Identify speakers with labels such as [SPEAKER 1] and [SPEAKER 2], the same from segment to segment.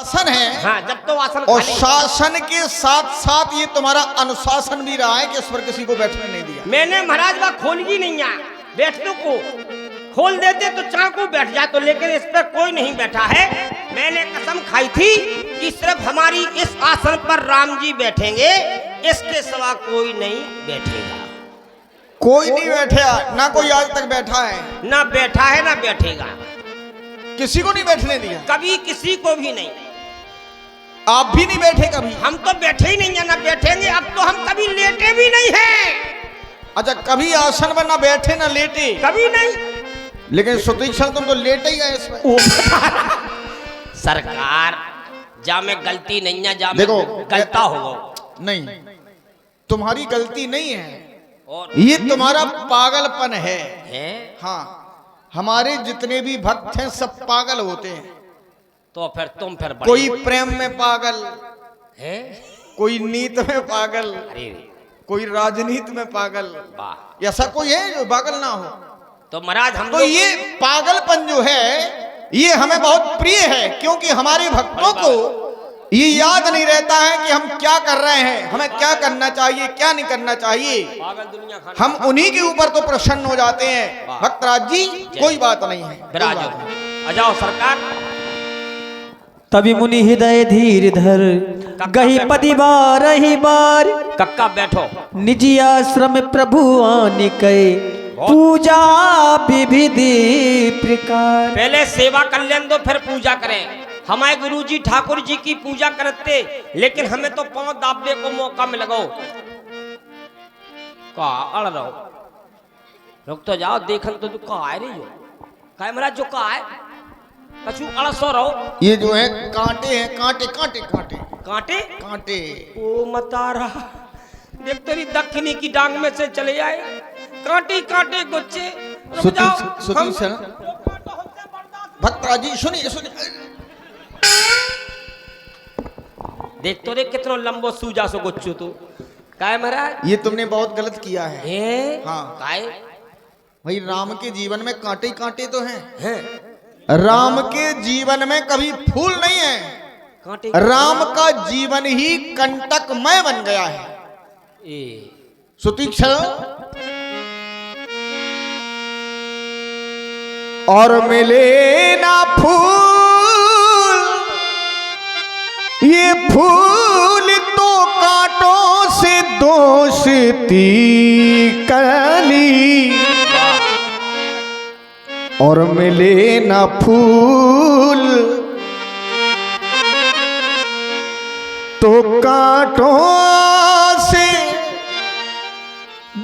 [SPEAKER 1] शासन है।
[SPEAKER 2] हाँ, जब तो आसन
[SPEAKER 1] और
[SPEAKER 2] खाली।
[SPEAKER 1] शासन के साथ साथ ये तुम्हारा अनुशासन भी रहा है कि इस पर किसी को बैठने नहीं दिया।
[SPEAKER 2] मैंने महाराज वह खोल ही नहीं है बैठने को, खोल देते तो चाकू बैठ जाए तो, लेकिन इस पर कोई नहीं बैठा है। मैंने कसम खाई थी कि सिर्फ हमारी इस आसन पर राम जी बैठेंगे, इसके सिवा कोई नहीं बैठेगा।
[SPEAKER 1] कोई नहीं बैठा, ना कोई आज तक बैठा है,
[SPEAKER 2] ना बैठा है ना बैठेगा,
[SPEAKER 1] किसी को नहीं बैठने दिया।
[SPEAKER 2] कभी किसी को भी नहीं।
[SPEAKER 1] आप भी नहीं बैठे कभी?
[SPEAKER 2] हम तो बैठे ही नहीं है, ना बैठेंगे। अब तो हम कभी लेटे भी नहीं हैं।
[SPEAKER 1] अच्छा, कभी आसन पर ना बैठे ना लेटे?
[SPEAKER 2] कभी नहीं।
[SPEAKER 1] लेकिन सुतीक्षण तुम तो लेटे ही गए इसमें।
[SPEAKER 2] सरकार, जा में गलती नहीं है, जा में
[SPEAKER 1] देखो,
[SPEAKER 2] गलता होगा
[SPEAKER 1] नहीं, तुम्हारी गलती नहीं है,
[SPEAKER 2] और
[SPEAKER 1] ये तुम्हारा पागलपन है।
[SPEAKER 2] हाँ,
[SPEAKER 1] हमारे जितने भी भक्त हैं सब पागल होते हैं।
[SPEAKER 2] तो फिर तुम फिर बड़े
[SPEAKER 1] कोई प्रेम में पागल
[SPEAKER 2] है,
[SPEAKER 1] कोई नीत में पागल,
[SPEAKER 2] अरे
[SPEAKER 1] कोई राजनीति में पागल।
[SPEAKER 2] वाह,
[SPEAKER 1] ऐसा कोई है जो पागल ना हो?
[SPEAKER 2] तो महाराज हम
[SPEAKER 1] तो
[SPEAKER 2] लोग
[SPEAKER 1] ये पागलपन जो है ये हमें बहुत प्रिय है, क्योंकि हमारे भक्तों को ये याद नहीं रहता है कि हम क्या कर रहे हैं, हमें क्या करना चाहिए, क्या नहीं करना चाहिए।
[SPEAKER 2] पागल दुनिया खाना।
[SPEAKER 1] हम उन्हीं के ऊपर तो प्रसन्न हो जाते हैं। भक्तराज जी, कोई बात नहीं है,
[SPEAKER 2] विराज हो। आ जाओ सरकार।
[SPEAKER 3] तभी मुनि हृदय धीर धर गही पदी बार ही बार,
[SPEAKER 2] कक्का बैठो।
[SPEAKER 3] निजी आश्रम प्रभु आने कहे पूजा विधि प्रकार।
[SPEAKER 2] पहले सेवा कर लें दो, फिर पूजा करें। हमारे गुरुजी ठाकुर जी की पूजा करते, लेकिन हमें तो पांव दाबने को मौका मिल गो। का अड़ रहो, रुक तो जाओ, देखन तो का है रे जो का है महाराज, जो का है कछु अड़ सो रहो।
[SPEAKER 1] ये जो है कांटे हैं, कांटे कांटे कांटे
[SPEAKER 2] कांटे
[SPEAKER 1] कांटे।
[SPEAKER 2] ओ मतारा, देख तेरी दक्षिणी की डांग में से चले आए कांटे कांटे गुच्छे। रुक जाओ, हम
[SPEAKER 1] भक्तराज जी सुनिए सुनिए।
[SPEAKER 2] देख तो रे कितना लंबो सूजा सो गुच्छू तू। काय महाराज,
[SPEAKER 1] ये तुमने बहुत गलत किया है। हाँ।
[SPEAKER 2] काय
[SPEAKER 1] भाई, राम के जीवन में कांटे ही कांटे तो हैं।
[SPEAKER 2] हैं?
[SPEAKER 1] राम के जीवन में कभी फूल नहीं है।
[SPEAKER 2] कांटे
[SPEAKER 1] राम का जीवन ही कंटकमय बन गया है।
[SPEAKER 2] ए
[SPEAKER 1] सुतीक्षण, और मिले ना फूल, ये फूल तो कांटों से दोस्ती कली, और मिले ना फूल तो कांटों से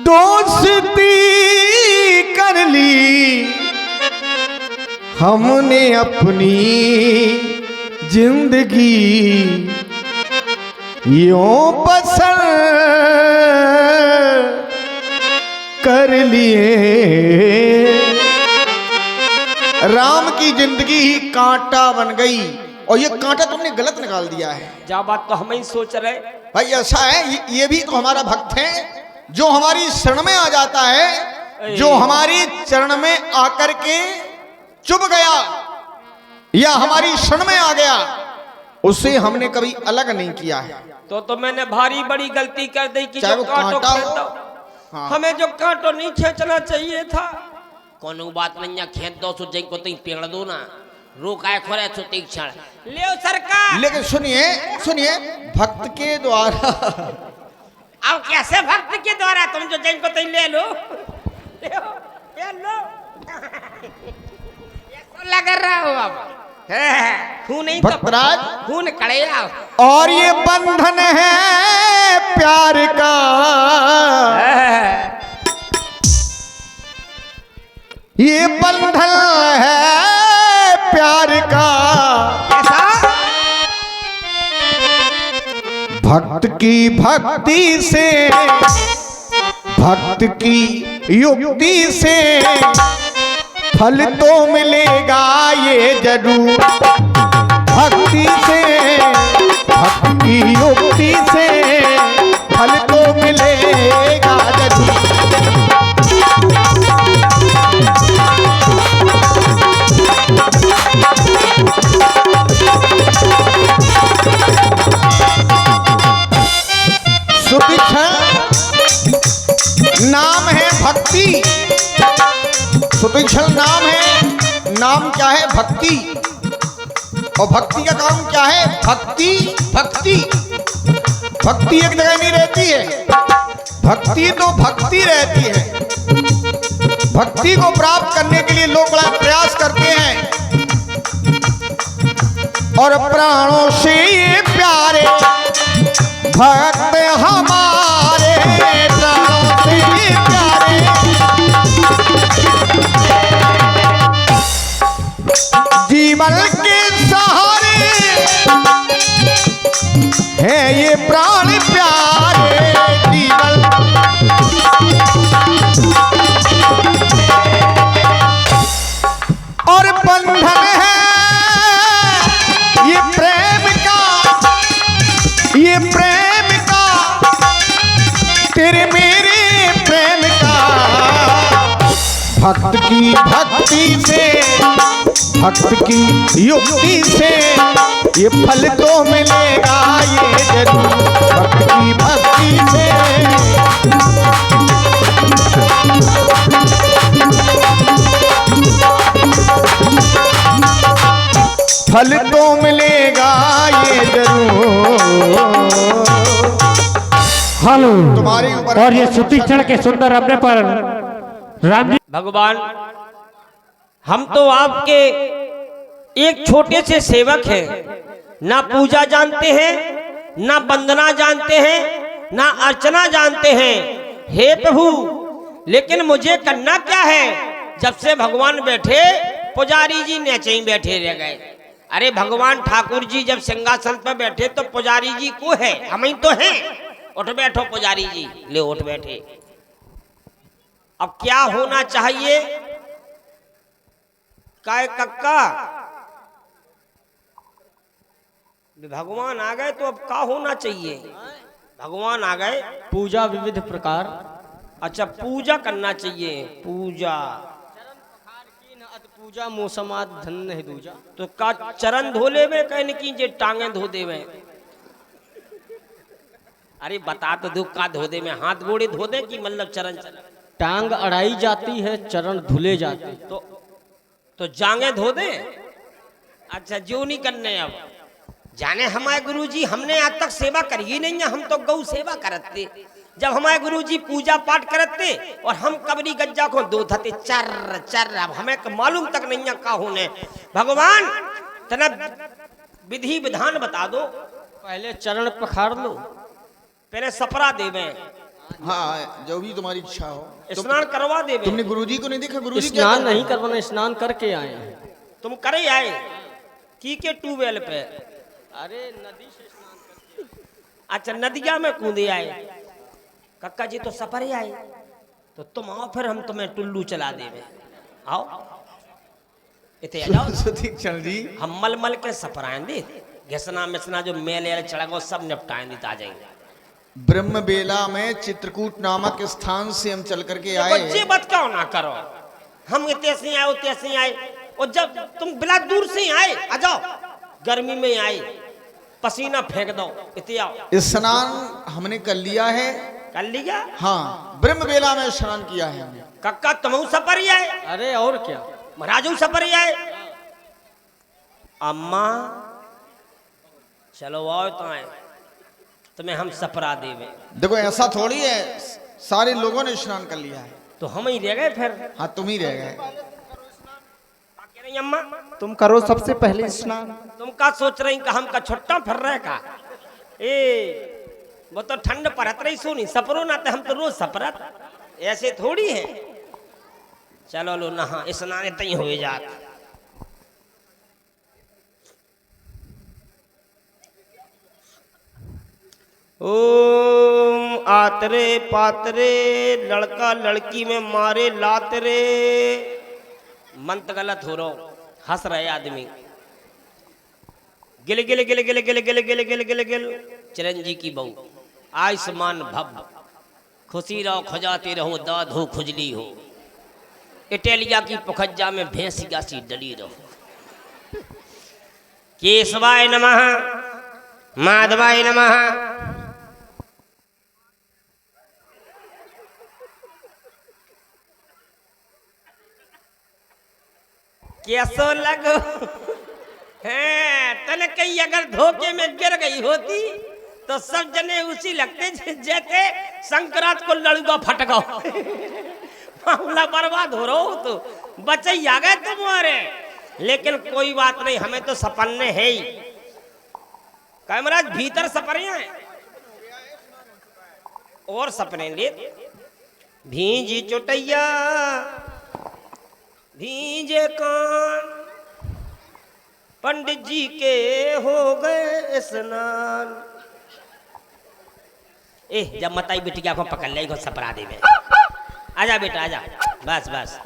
[SPEAKER 1] दोस्ती कर ली। हमने अपनी जिंदगी यूं बसर कर लिए। राम की जिंदगी ही कांटा बन गई, और ये कांटा तुमने गलत निकाल दिया है।
[SPEAKER 2] जा बात तो हम ही सोच रहे।
[SPEAKER 1] भाई ऐसा है, ये भी तो हमारा भक्त है, जो हमारी शरण में आ जाता है, जो हमारी चरण में आकर के चुभ गया या हमारी शरण में आ गया, उसे हमने कभी अलग नहीं किया है।
[SPEAKER 2] तो मैंने भारी बड़ी गलती कर दी कि
[SPEAKER 1] चाहे
[SPEAKER 2] जो
[SPEAKER 1] वो
[SPEAKER 2] कांटो
[SPEAKER 1] कांटा हो।
[SPEAKER 2] खींचो।
[SPEAKER 1] हाँ।
[SPEAKER 2] हमें जो कांटो नहीं खींचना चाहिए था। कोनो बात नहीं है, खेत दो सो को तुम पेड़ दो ना, रोकाए खोरे सो तीक्षण ले सरकार।
[SPEAKER 1] लेकिन सुनिए सुनिए, भक्त के द्वारा
[SPEAKER 2] अब कैसे भक्त के द्वारा तुम जो जैन को तुम ले लो, ले लो। ये तो लग रहा हो अब खून नहीं तो
[SPEAKER 1] भक्तराज,
[SPEAKER 2] खून कड़ेया।
[SPEAKER 1] और ये बंधन है प्यार का, ये बंधन है प्यार का। भक्त की भक्ति से, भक्त की युक्ति से फल तो मिलेगा ये जरूर। भक्ति से, भक्त की युक्ति से फल तो मिलेगा जरूर। सुतीक्षण नाम है, नाम क्या है? भक्ति। और भक्ति का काम क्या है? भक्ति भक्ति भक्ति एक जगह नहीं रहती है, भक्ति तो भक्ति रहती है। भक्ति को प्राप्त करने के लिए लोग बड़ा प्रयास करते हैं और प्राणों से ये प्यारे भक्त हमारे, प्राणों से ये प्यारे जीवन के सहारे है ये प्राण प्यारे, जीवन और बंधन है ये प्रेम का, ये प्रेम का, तेरे मेरे प्रेम का। भक्त की भक्ति से, भक्त की युक्ति से ये फल तो मिलेगा ये जरूर, भक्त की भक्ति से। फल तो मिलेगा ये जरूर।
[SPEAKER 3] हेलो
[SPEAKER 1] तुम्हारे ऊपर
[SPEAKER 3] और ये सुतीक्षण के सुंदर अपने पर राम जी।
[SPEAKER 2] भगवान, हम तो आपके एक छोटे से सेवक हैं, ना पूजा जानते हैं, ना वंदना जानते हैं, ना अर्चना जानते हैं। हे प्रभु, लेकिन मुझे करना क्या है? जब से भगवान बैठे पुजारी जी नीचे ही बैठे रह गए। अरे भगवान ठाकुर जी जब सिंहासन पर बैठे तो पुजारी जी को है, हम ही तो हैं। उठ बैठो पुजारी जी, ले उठ बैठे। अब क्या होना चाहिए? काय कक्का, भगवान आ गए तो अब क्या होना चाहिए? भगवान आ गए,
[SPEAKER 3] पूजा विविध प्रकार।
[SPEAKER 2] अच्छा पूजा करना चाहिए। पूजा
[SPEAKER 3] पूजा मोसमात धन्य है दूजा।
[SPEAKER 2] तो का चरण धो ले में कहने की जे टांगे धो दे में। अरे बता तो दो का धो दे में, हाथ गोड़े धो दे कि मतलब चरण?
[SPEAKER 3] टांग अड़ाई जाती है, चरण धुले जाते।
[SPEAKER 2] तो जांगे धो दे। अच्छा जो नहीं करने अब जाने हमारे गुरुजी, हमने आज तक सेवा करी ही नहीं है, हम तो गौ सेवा करते। जब हमारे गुरुजी पूजा पाठ करते और हम कबरी गज्जा को दो धते चर चर, अब हमें मालूम तक नहीं है का होने। भगवान तना विधि विधान बता दो।
[SPEAKER 3] पहले चरण पखार लो,
[SPEAKER 2] पहले सपरा देवे।
[SPEAKER 1] हाँ, जो भी तुम्हारी इच्छा हो।
[SPEAKER 2] स्नान करवा देवे।
[SPEAKER 1] तुमने गुरुजी को नहीं देखा? गुरुजी
[SPEAKER 3] स्नान नहीं करवाना, स्नान करके आए हैं।
[SPEAKER 2] तुम करे आए की के ट्यूबवेल पे?
[SPEAKER 3] अरे नदी से स्नान करके।
[SPEAKER 2] अच्छा नदिया में कूदे आए। कक्का जी तो सफर ही आए, तो तुम आओ फिर हम तुम्हें टुल्लू चला देवे। आओ इतने आ जाओ।
[SPEAKER 1] सुतीक्षण जी,
[SPEAKER 2] हम मल मल के सफर आएंगे, घिसना मिसना जो मेल चढ़ा गो सब निपटाएंगे, आ जाएंगे।
[SPEAKER 1] ब्रह्म बेला में चित्रकूट नामक स्थान से हम चल करके आए।
[SPEAKER 2] बच्चे बात क्यों ना करो, हम इतने से आए उतने से आए। और जब तुम बिला दूर से आए, आ जाओ, गर्मी में आए, पसीना फेंक दो, इतने आओ।
[SPEAKER 1] स्नान हमने कर लिया है।
[SPEAKER 2] कर लिया?
[SPEAKER 1] हाँ, ब्रह्म बेला में स्नान किया है हमने।
[SPEAKER 2] कक्का तुम सफर ही आए?
[SPEAKER 3] अरे और क्या,
[SPEAKER 2] महाराजू सफर ही आए। अम्मा चलो आओ तो आए, तुम्हें हम सफरा देवे।
[SPEAKER 1] देखो ऐसा थोड़ी है, सारे लोगों ने स्नान कर लिया है।
[SPEAKER 2] तो हम ही रह गए फिर।
[SPEAKER 1] हाँ, तुम ही रह गए।
[SPEAKER 2] कह रही अम्मा
[SPEAKER 4] तुम करो सबसे पहले स्नान।
[SPEAKER 2] तुम का सोच रही का हम का छुट्टा फिर रहे का? ए वो तो ठंड परत रही सोनी सपरो ना, तो हम तो रोज सपरत, ऐसे थोड़ी है। चलो लो नहा, स्नान तई हो जात। ओम आतरे पातरे लड़का लड़की में मारे लातरे। मंत्र गलत हो रहा, हंस रहे आदमी। गिल गिल गिल गिल गिल गिल गिल गिल गिल गिल चिरंजी की बहू आयुष्मान भव, खुशी रहो खजाते रहो, दाद हो खुजली हो, इटालिया की पुखज्जा में भैंसिया सी डली रहो। केशवाय नमः, माधवाय नमः। कैसो लगो है तन कहीं अगर धोखे में गिर गई होती तो सब जने उसी लगते जैसे संक्रांत को लड़ुआ फट गो मामला बर्बाद हो रहा हो तो बचे ही आ गए तुम्हारे। लेकिन कोई बात नहीं, हमें तो सपने है ही। कैमरा भीतर सपने हैं और सपने ले भींजी चुटैया भींजे कान पंडित जी के हो गए स्नान। जब मताई बिटिया को पकड़ ले सपरा दे में आजा बेटा आजा, बस बस।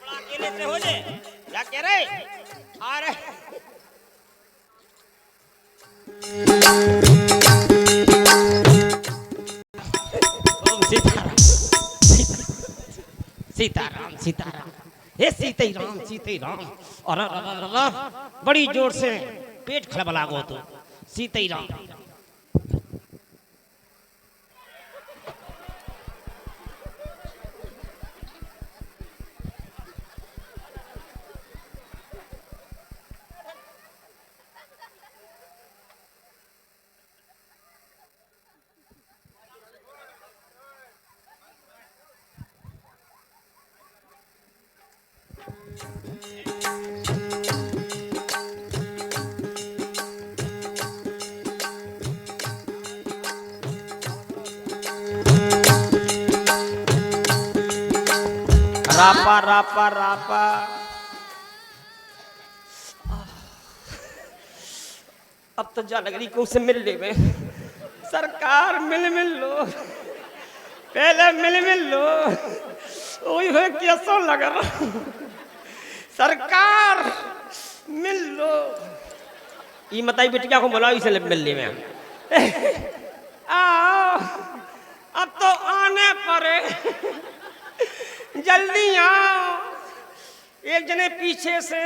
[SPEAKER 2] अकेले से हो जाए क्या कह रहे आ रहे सीताराम सीताराम सीताराम हे सीताराम सीताराम। और बड़ी जोर से पेट खलबला गो तो सीताराम। रापा रापा रापा अब तो जा लगरी को उसे मिल ले में सरकार मिल लो पहले मिल लो वही है कैसा लग रहा सरकार मिल लो। ये मताई बिटिया को बुलाओ इसे मिल ले में आओ अब तो आने पड़े जल्दी आओ। एक जने पीछे से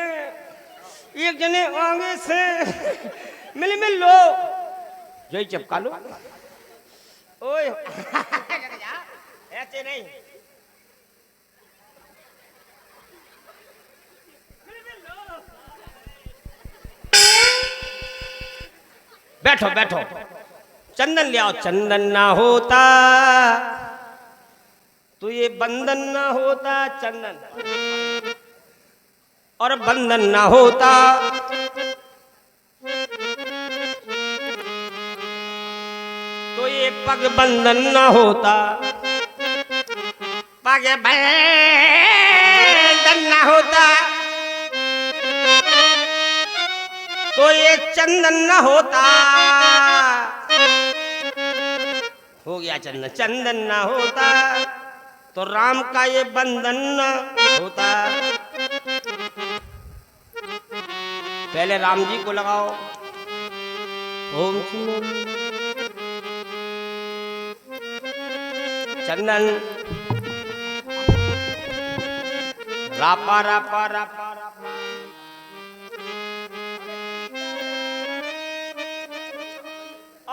[SPEAKER 2] एक जने आगे से मिल लो जो ही चपका लो। ओए ऐसे नहीं बैठो बैठो चंदन ले आओ। चंदन ना होता तो ये बंधन ना होता चंदन और बंधन ना होता तो ये पग बंधन ना होता पग बंधन ना होता तो ये चंदन ना होता। हो गया चंदन चंदन ना होता तो राम का ये बंधन न होता। पहले राम जी को लगाओ ओम चंदन रापा रापा रापा रापा।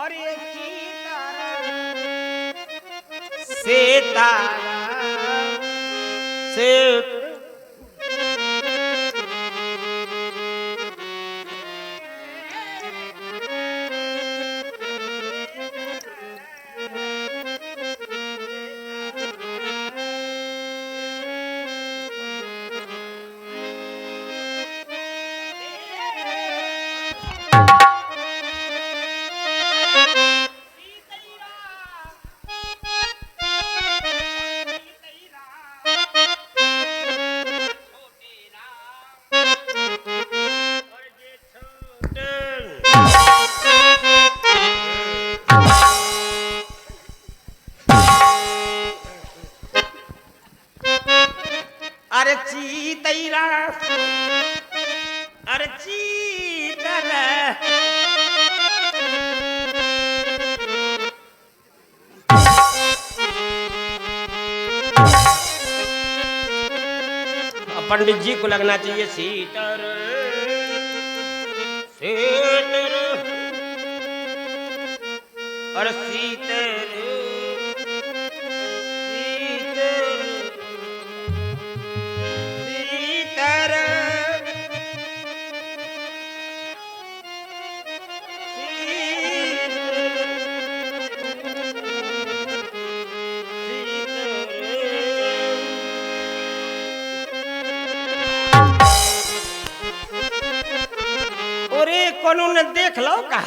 [SPEAKER 2] और ये सीताराम से अरे चीतैरा अरे चीतैरा पंडित जी को लगना चाहिए सीतर सीतर और सीतर सीतर सीतर कोनो ने देख लो का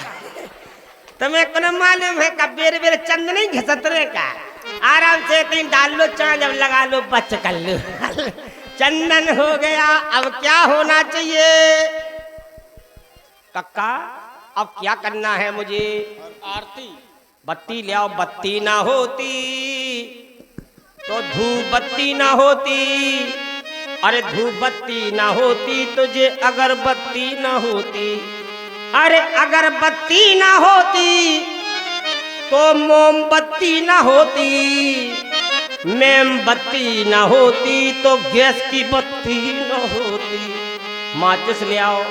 [SPEAKER 2] तुम्हें कोनो मालूम है का बेर बेर चंद नहीं घसत रे का आराम से कहीं डाल लो चाँ जब लगा लो बच कर लो चंदन हो गया। अब क्या होना चाहिए कक्का? अब क्या करना है मुझे? आरती बत्ती ले आओ। बत्ती ना होती तो धूप बत्ती ना होती। अरे धूप बत्ती ना होती तुझे अगरबत्ती ना होती। अरे अगरबत्ती ना होती तो मोमबत्ती ना होती। मोमबत्ती ना होती तो गैस की बत्ती ना होती। माचिस ले आओ।